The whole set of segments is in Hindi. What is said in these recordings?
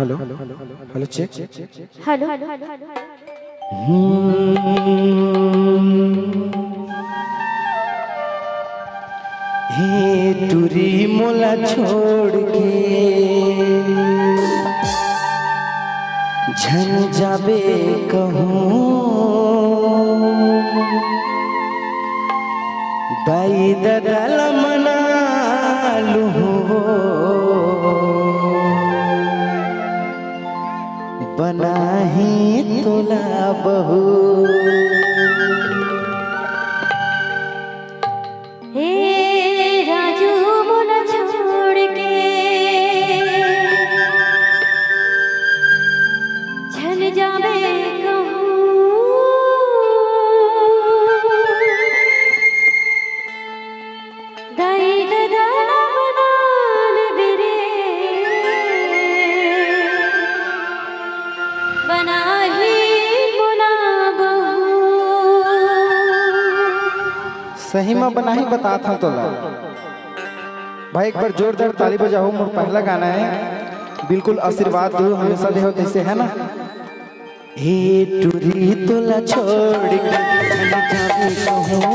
Hello hello check. हेलो हे टूरी मोला छोड़ के झन जाबे कहूँ दाई ददल मना लूँ बना ही तोला बहू। हे राजू मोला छोड़ के चल जावे कहूँ दाई ददाला बनान बिरे बना ही बोला बहू। सही में बना ही बता था तोला भाई। एक बार जोरदार ताली बजाओ। मोर पहला गाना है, बिल्कुल आशीर्वाद दो हमेशा दे हो जैसे है ना। हे टूरी तोला छोड़ के चल जावे कहूँ,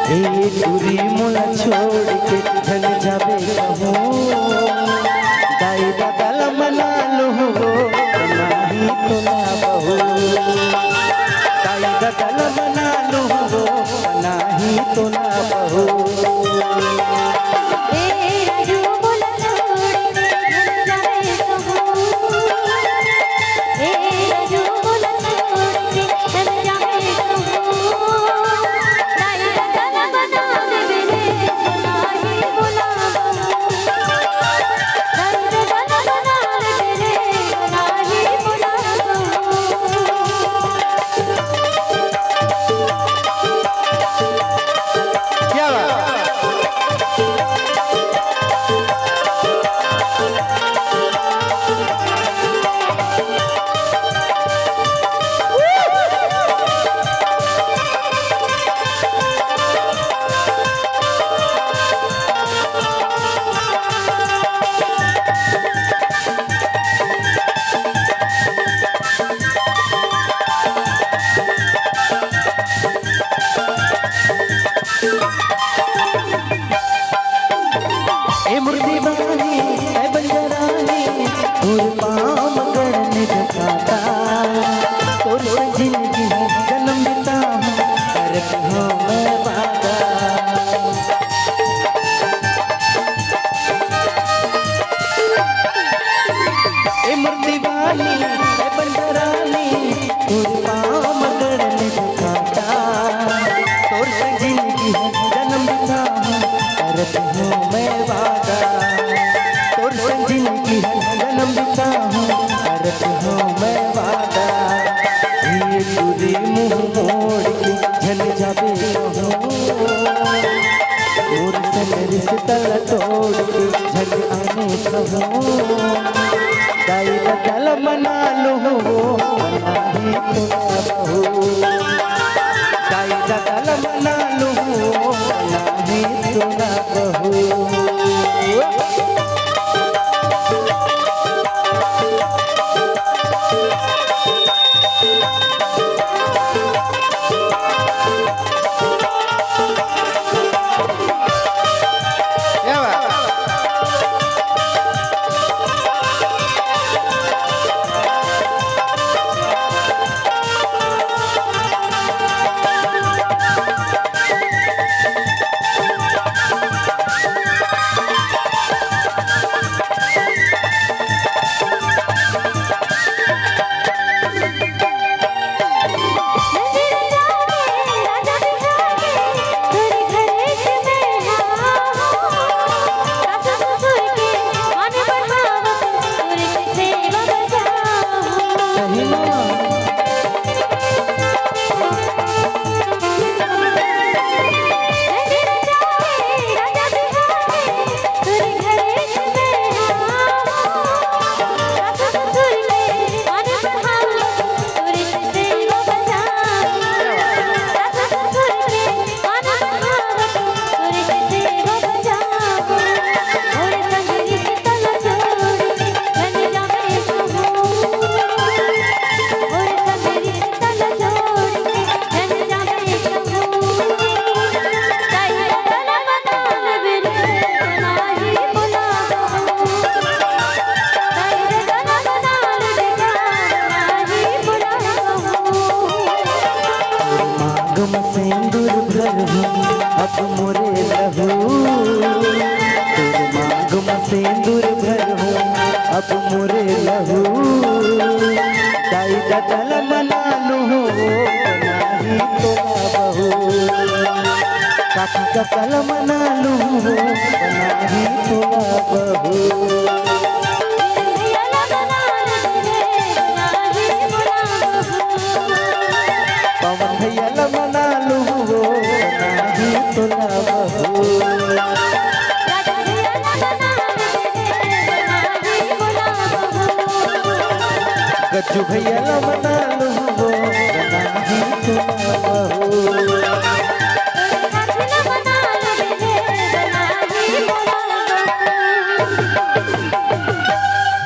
हे टूरी मोला छोड़ के चल जावे कहूँ दाई ददल मना लूँ बना ही तोला बहू। दाई ददल मना लूँ बना ही तोला बहू। तोड़ के झग आने कहूँ दाई ददल मना लूँ बना ही तोला बहू। दाई ददल मना लूँ बना ही तोला बहू। गदल मना लू नाही तोला बहू काकी गदल मना लू नाही तोला बहू पवन भैया मना लू नाही तोला बहू गज्जू भैया मना लो